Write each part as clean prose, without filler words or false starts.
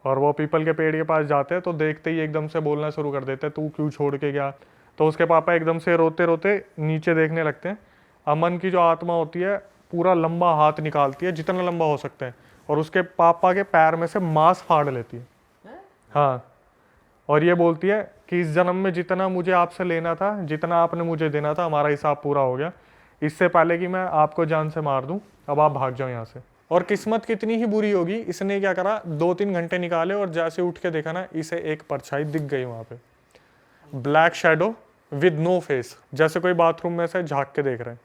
और वो पीपल के पेड़ के पास जाते हैं तो देखते ही एकदम से बोलना शुरू कर देते हैं, तू क्यों छोड़ के गया। तो उसके पापा एकदम से रोते रोते नीचे देखने लगते हैं। अमन की जो आत्मा होती है पूरा लंबा हाथ निकालती है, जितना लंबा हो सकता है, और उसके पापा के पैर में से मांस फाड़ लेती है। हाँ, और ये बोलती है कि इस जन्म में जितना मुझे आपसे लेना था, जितना आपने मुझे देना था, हमारा हिसाब पूरा हो गया। इससे पहले कि मैं आपको जान से मार दूं, अब आप भाग जाओ यहाँ से। और किस्मत कितनी ही बुरी होगी, इसने क्या करा, 2-3 घंटे निकाले और जैसे उठ के देखा ना, इसे एक परछाई दिख गई वहां पे, black shadow with no face, जैसे कोई बाथरूम में से झांक के देख रहे हैं।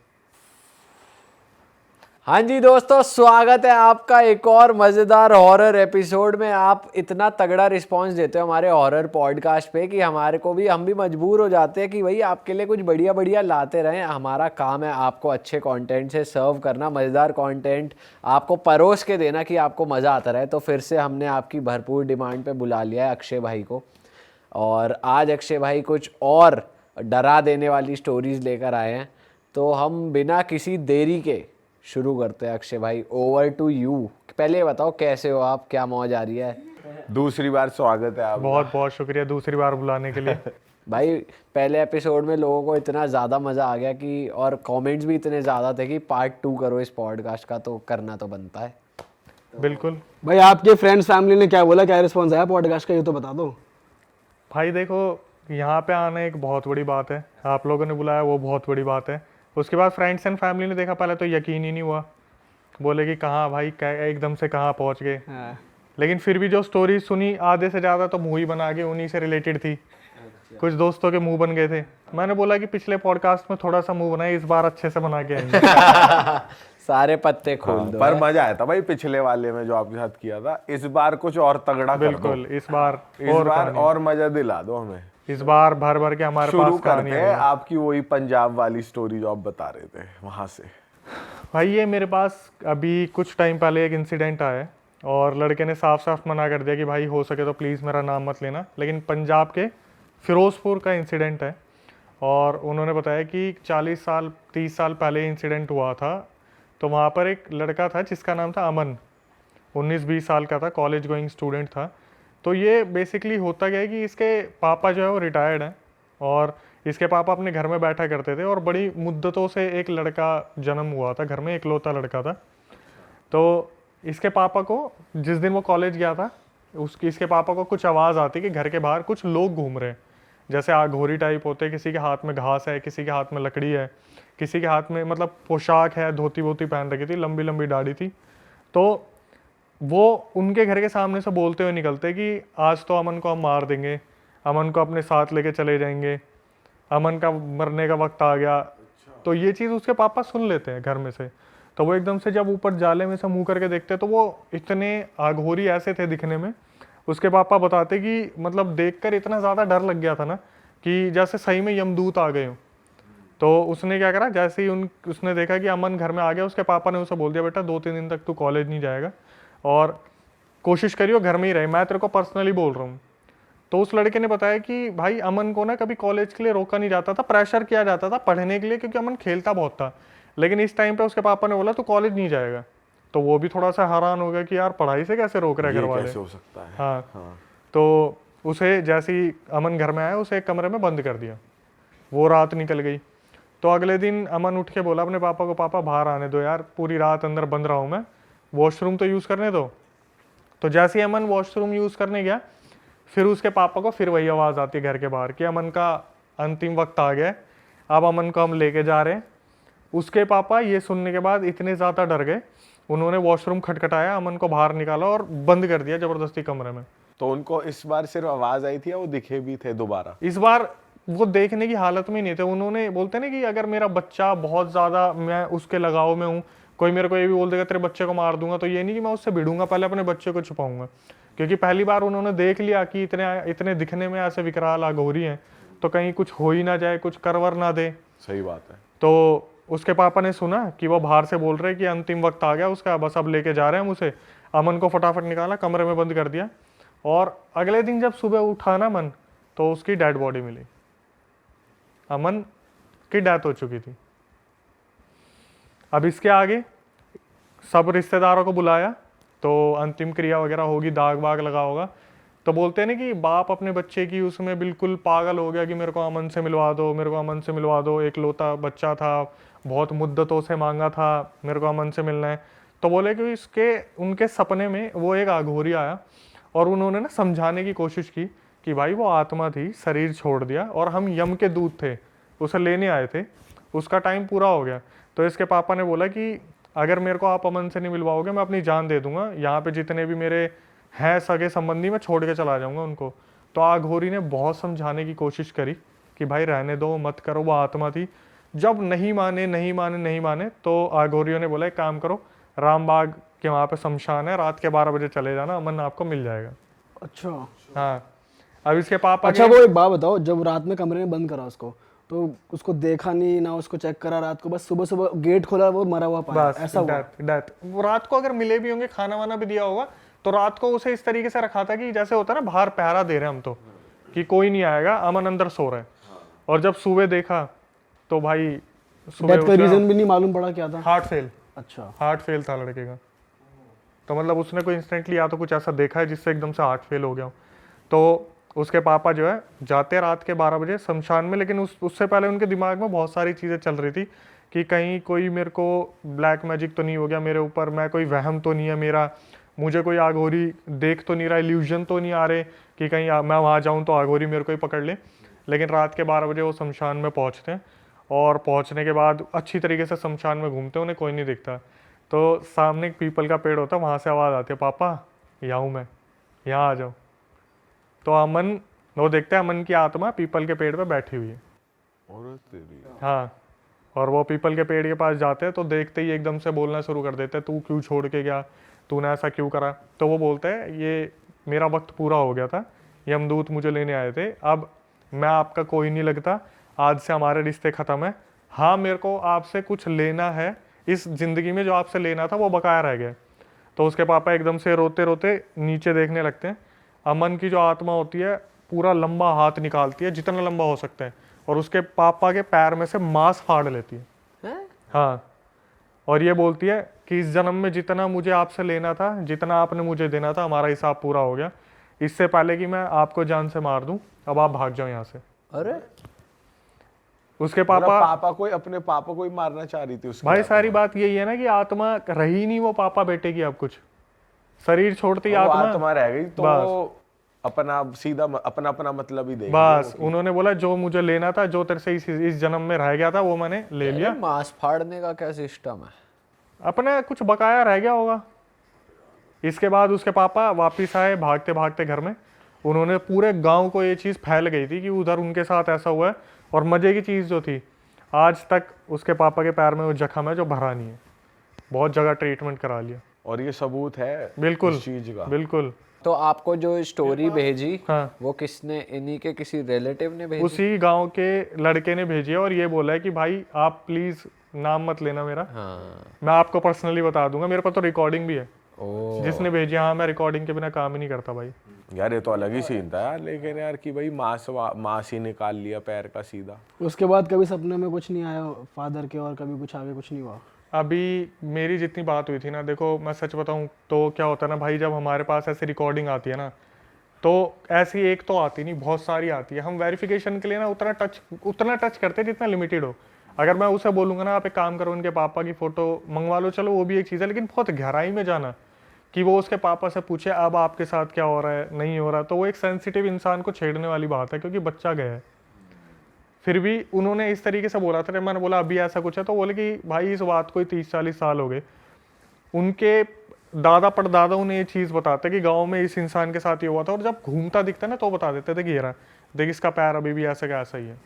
हाँ जी दोस्तों, स्वागत है आपका एक और मज़ेदार हॉरर एपिसोड में। आप इतना तगड़ा रिस्पांस देते हो हमारे हॉरर पॉडकास्ट पे कि हम भी मजबूर हो जाते हैं कि भाई आपके लिए कुछ बढ़िया बढ़िया लाते रहें। हमारा काम है आपको अच्छे कंटेंट से सर्व करना, मज़ेदार कंटेंट आपको परोस के देना कि आपको मज़ा आता रहे। तो फिर से हमने आपकी भरपूर डिमांड पे बुला लिया है अक्षय भाई को, और आज अक्षय भाई कुछ और डरा देने वाली स्टोरीज लेकर आए हैं। तो हम बिना किसी देरी के शुरू करते हैं। अक्षय भाई, ओवर टू यू। पहले बताओ कैसे हो आप, क्या मौज आ रही है? दूसरी बार स्वागत है आपका। बहुत बहुत शुक्रिया दूसरी बार बुलाने के लिए। भाई पहले एपिसोड में लोगों को इतना ज़्यादा मज़ा आ गया कि, और कमेंट्स भी इतने ज़्यादा थे कि पार्ट 2 करो इस पॉडकास्ट का, तो करना तो बनता है। बिल्कुल भाई, आपके फ्रेंड्स फैमिली ने क्या बोला, क्या रिस्पॉन्स आया पॉडकास्ट का, ये तो बता दो। भाई देखो, यहाँ पे आना एक बहुत बड़ी बात है, आप लोगों ने बुलाया वो बहुत बड़ी बात है। उसके बाद फ्रेंड्स एंड फैमिली ने देखा, पहले तो यकीन ही नहीं हुआ, बोले कि कहाँ भाई, एकदम से कहाँ पहुँच गए। लेकिन फिर भी जो स्टोरी सुनी, आधे से ज़्यादा तो मुँह ही बना के उन्हीं से रिलेटेड थी। कुछ दोस्तों के मुंह बन गए थे। मैंने बोला कि पिछले पॉडकास्ट में थोड़ा सा मुंह बनाए, इस बार अच्छे से बना के आएंगे। सारे पत्ते खोल दो। पर मजा आया था भाई पिछले वाले में जो आपके साथ किया था। इस बार कुछ और तगड़ा कर दो। बिल्कुल, इस बार और मजा दिला दो हमें। इस बार भर भर के हमारे शुरू पास कहानी करते हैं आपकी वही पंजाब वाली स्टोरी जो आप बता रहे थे वहां से। भाई ये मेरे पास अभी कुछ टाइम पहले एक इंसिडेंट आया है, और लड़के ने साफ साफ मना कर दिया कि भाई हो सके तो प्लीज़ मेरा नाम मत लेना। लेकिन पंजाब के फिरोजपुर का इंसिडेंट है, और उन्होंने बताया कि 30 साल पहले इंसिडेंट हुआ था। तो वहाँ पर एक लड़का था जिसका नाम था अमन, 19-20 साल का था, कॉलेज गोइंग स्टूडेंट था। तो ये बेसिकली होता क्या है कि इसके पापा जो है वो रिटायर्ड हैं, और इसके पापा अपने घर में बैठा करते थे, और बड़ी मुद्दतों से एक लड़का जन्म हुआ था घर में, इकलौता लड़का था। तो इसके पापा को जिस दिन वो कॉलेज गया था, इसके पापा को कुछ आवाज़ आती कि घर के बाहर कुछ लोग घूम रहे हैं, जैसे आघोरी टाइप होते, किसी के हाथ में घास है, किसी के हाथ में लकड़ी है, किसी के हाथ में मतलब पोशाक है, धोती वोती पहन रखी थी, लंबी लंबी दाढ़ी थी। तो वो उनके घर के सामने से बोलते हुए निकलते कि आज तो अमन को हम मार देंगे, अमन को अपने साथ लेके चले जाएंगे, अमन का मरने का वक्त आ गया। तो ये चीज़ उसके पापा सुन लेते हैं घर में से। तो वो एकदम से जब ऊपर जाले में से मुंह करके देखते तो वो इतने आघोरी ऐसे थे दिखने में। उसके पापा बताते कि मतलब देखकर इतना ज़्यादा डर लग गया था ना, कि जैसे सही में यमदूत आ गए हो। तो उसने क्या करा, जैसे ही उसने देखा कि अमन घर में आ गया, उसके पापा ने उसे बोल दिया, बेटा 2-3 दिन तक तू कॉलेज नहीं जाएगा, और कोशिश करियो घर में ही रहे, मैं तेरे को पर्सनली बोल रहा हूँ। तो उस लड़के ने बताया कि भाई अमन को ना कभी कॉलेज के लिए रोका नहीं जाता था, प्रेशर किया जाता था पढ़ने के लिए, क्योंकि अमन खेलता बहुत था। लेकिन इस टाइम पे उसके पापा ने बोला तू कॉलेज नहीं जाएगा। तो वो भी थोड़ा सा हैरान हो गया कि यार पढ़ाई से कैसे रोक रहे घर वाले। कैसे हो सकता है? हाँ। तो उसे जैसे ही अमन घर में आया, उसे एक कमरे में बंद कर दिया। वो रात निकल गई। तो अगले दिन अमन उठ के बोला अपने पापा को, पापा बाहर आने दो यार, पूरी रात अंदर बंद रहा हूँ मैं, वॉशरूम तो यूज़ करने दो। तो जैसे ही अमन वॉशरूम यूज़ करने गया, फिर उसके पापा को फिर वही आवाज़ आती है घर के बाहर कि अमन का अंतिम वक्त आ गया, अब अमन को हम लेके जा रहे हैं। उसके पापा ये सुनने के बाद इतने ज़्यादा डर गए, उन्होंने वॉशरूम खटखटाया, अमन को बाहर निकाला और बंद कर दिया ज़बरदस्ती कमरे में। तो उनको इस बार सिर्फ आवाज़ आई थी या वो दिखे भी थे दोबारा? इस बार वो देखने की हालत में नहीं थे। उन्होंने बोलते ना कि अगर मेरा बच्चा बहुत ज़्यादा, मैं उसके लगाव में हूँ, कोई मेरे को ये भी बोल देगा तेरे बच्चे को मार दूंगा, तो ये नहीं कि मैं उससे भिड़ूंगा, पहले अपने बच्चे को छुपाऊंगा। क्योंकि पहली बार उन्होंने देख लिया कि इतने दिखने में ऐसे विकराल आघोरी हैं, तो कहीं कुछ हो ही ना जाए, कुछ करवर ना दे। सही बात है। तो उसके पापा ने सुना कि वो बाहर से बोल रहे कि अंतिम वक्त आ गया उसका, बस अब लेके जा रहे हैं हम उसे। अमन को फटाफट निकाला, कमरे में बंद कर दिया, और अगले दिन जब सुबह उठा ना मन, तो उसकी डेड बॉडी मिली। अमन की डेथ हो चुकी थी। अब इसके आगे सब रिश्तेदारों को बुलाया, तो अंतिम क्रिया वगैरह होगी, दाग वाग लगा होगा, तो बोलते हैं ना कि बाप अपने बच्चे की उसमें बिल्कुल पागल हो गया कि मेरे को अमन से मिलवा दो, मेरे को अमन से मिलवा दो, एक लौता बच्चा था, बहुत मुद्दतों से मांगा था, मेरे को अमन से मिलना है। तो बोले कि इसके उनके सपने में वो एक अघोरी आया और उन्होंने ना समझाने की कोशिश की कि भाई वो आत्मा थी, शरीर छोड़ दिया और हम यम के दूत थे, उसे लेने आए थे, उसका टाइम पूरा हो गया। तो इसके पापा ने बोला कि अगर मेरे को आप अमन से नहीं मिलवाओगे मैं अपनी जान दे दूंगा, यहाँ पे जितने भी मेरे हैं सगे संबंधी मैं छोड़ के चला जाऊंगा उनको। तो आघोरी ने बहुत समझाने की कोशिश करी कि भाई रहने दो, मत करो, वो आत्मा थी। जब नहीं माने नहीं माने नहीं माने तो आघोरियों ने बोला एक काम करो, रामबाग के वहाँ पे शमशान है, रात के 12 बजे चले जाना, अमन आपको मिल जाएगा। अच्छा। हाँ, अब इसके पापा अच्छा, वो एक बात बताओ, जब रात में कमरे में बंद करा उसको, तो उसको देखा नहीं ना, उसको चेक करा रात को, बस सुबह सुबह गेट खोला वो मरा हुआ पाया, बस ऐसा हुआ? डेथ। वो रात को अगर मिले भी होंगे, खाना वाना भी दिया होगा, तो रात को उसे इस तरीके से रखा था कि जैसे होता है ना बाहर पहरा दे रहे हैं हम, तो कि कोई नहीं आएगा, अमन अंदर सो रहा है। और जब सुबह देखा तो भाई डेथ का रीजन भी नहीं मालूम पड़ा क्या था? Heart fail. अच्छा। हार्ट फेल था लड़के का। तो मतलब उसने कोई इंस्टेंटली या तो कुछ ऐसा देखा है जिससे एकदम से हार्ट फेल हो गया। तो उसके पापा जो है जाते रात के 12 बजे शमशान में, लेकिन उससे पहले उनके दिमाग में बहुत सारी चीज़ें चल रही थी कि कहीं कोई मेरे को ब्लैक मैजिक तो नहीं हो गया मेरे ऊपर, मैं कोई वहम तो नहीं है मेरा, मुझे कोई आघोरी देख तो नहीं रहा, इल्यूजन तो नहीं आ रहे कि कहीं मैं वहाँ जाऊँ तो आघोरी मेरे को ही पकड़ ले। लेकिन रात के 12 बजे वो शमशान में पहुँचते हैं और पहुँचने के बाद अच्छी तरीके से शमशान में घूमते हैं, उन्हें कोई नहीं दिखता। तो सामने एक पीपल का पेड़ होता है, वहाँ से आवाज़ आती है, पापा यहाँ हूँ मैं, यहाँ आ जाओ। तो अमन वो देखते हैं अमन की आत्मा पीपल के पेड़ पे बैठी हुई है। और तेरी हाँ, और वो पीपल के पेड़ के पास जाते हैं तो देखते ही एकदम से बोलना शुरू कर देते हैं, तू क्यों छोड़ के गया, तूने ऐसा क्यों करा। तो वो बोलते हैं ये मेरा वक्त पूरा हो गया था, यमदूत मुझे लेने आए थे, अब मैं आपका कोई नहीं लगता, आज से हमारे रिश्ते ख़त्म है। हाँ, मेरे को आपसे कुछ लेना है, इस ज़िंदगी में जो आपसे लेना था वो बकाया रह गया। तो उसके पापा एकदम से रोते रोते नीचे देखने लगते हैं। अमन की जो आत्मा होती है पूरा लंबा हाथ निकालती है, जितना लंबा हो सकता है, और उसके पापा के पैर में से मांस फाड़ लेती है। हाँ, और ये बोलती है कि इस जन्म में जितना मुझे आपसे लेना था, जितना आपने मुझे देना था, हमारा हिसाब पूरा हो गया। इससे पहले कि मैं आपको जान से मार दूं, अब आप भाग जाओ यहाँ से। अरे उसके मतलब पापा अपने पापा को ही मारना चाह रही थी उसकी भाई आत्मा। सारी बात यही है ना कि आत्मा रही नहीं वो पापा बेटे की, अब कुछ शरीर छोड़ती वो आत्मा आत्मा रह गई तो बस। वो अपना सीधा अपना मतलब ही देगी। बस उन्होंने बोला जो मुझे लेना था, जो तेरे से इस जन्म में रह गया था वो मैंने ले लिया, मांस फाड़ने का क्या सिस्टम है? अपना कुछ बकाया रह गया होगा। इसके बाद उसके पापा वापिस आए भागते भागते घर में। उन्होंने पूरे गांव को ये चीज़ फैल गई थी कि उधर उनके साथ ऐसा हुआ है। और मज़े की चीज़ जो थी, आज तक उसके पापा के पैर में वो जख्म है जो भरा नहीं है, बहुत जगह ट्रीटमेंट करा लिया। और ये सबूत है बिल्कुल इस चीज का। बिल्कुल। तो आपको जो स्टोरी भेजी हाँ, वो किसने, इन्हीं के किसी रिलेटिव ने भेजी? उसी गांव के लड़के ने भेजी है और ये बोला है कि भाई आप प्लीज़ नाम मत लेना मेरा, हाँ। मैं आपको पर्सनली बता दूंगा, मेरे पास तो रिकॉर्डिंग भी है। ओ, जिसने भेजी, हाँ मैं रिकॉर्डिंग के बिना काम ही नहीं करता भाई। यार ये तो अलग ही सीन था यार, लेकिन यार कि भाई मांस ही निकाल लिया पैर का सीधा। उसके बाद कभी सपने में कुछ नहीं आया फादर के, और कभी कुछ आगे कुछ नहीं हुआ? अभी मेरी जितनी बात हुई थी ना, देखो मैं सच बताऊं तो क्या होता है ना भाई, जब हमारे पास ऐसी रिकॉर्डिंग आती है ना, तो ऐसी एक तो आती नहीं, बहुत सारी आती है। हम वेरिफिकेशन के लिए ना उतना टच करते हैं जितना लिमिटेड हो। अगर मैं उसे बोलूँगा ना आप एक काम करो, उनके पापा की फ़ोटो मंगवा लो, चलो वो भी एक चीज़ है, लेकिन बहुत गहराई में जाना कि वो उसके पापा से पूछे अब आपके साथ क्या हो रहा है, नहीं हो रहा, तो वो एक सेंसिटिव इंसान को छेड़ने वाली बात है, क्योंकि बच्चा गया है। फिर भी उन्होंने इस तरीके से बोला था, मैंने बोला अभी ऐसा कुछ है, तो बोले कि भाई इस बात को 30-40 साल हो गए। उनके दादा परदादा उन्हें ये चीज़ बताते कि गांव में इस इंसान के साथ ये हुआ था, और जब घूमता दिखता ना तो बता देते थे कि ये रहा, देख इसका पैर अभी भी ऐसा का ऐसा ही है।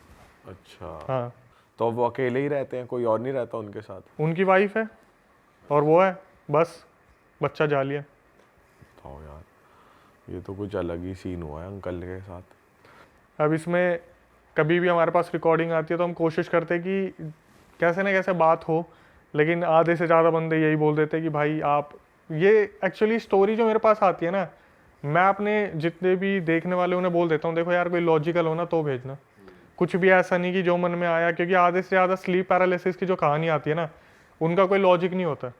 अच्छा, हाँ, तो वो अकेले ही रहते हैं, कोई और नहीं रहता उनके साथ? उनकी वाइफ है और वो है, बस बच्चा जाली है। तो यार ये तो कुछ अलग ही सीन हुआ है अंकल के साथ। अब इसमें कभी भी हमारे पास रिकॉर्डिंग आती है तो हम कोशिश करते हैं कि कैसे ना कैसे बात हो, लेकिन आधे से ज़्यादा बंदे यही बोल देते हैं कि भाई आप ये एक्चुअली स्टोरी जो मेरे पास आती है ना, मैं अपने जितने भी देखने वाले उन्हें बोल देता हूँ, देखो यार कोई लॉजिकल हो ना तो भेजना, कुछ भी ऐसा नहीं कि जो मन में आया, क्योंकि आधे से ज़्यादा स्लीप पैरालिसिस की जो कहानी आती है ना, उनका कोई लॉजिक नहीं होता।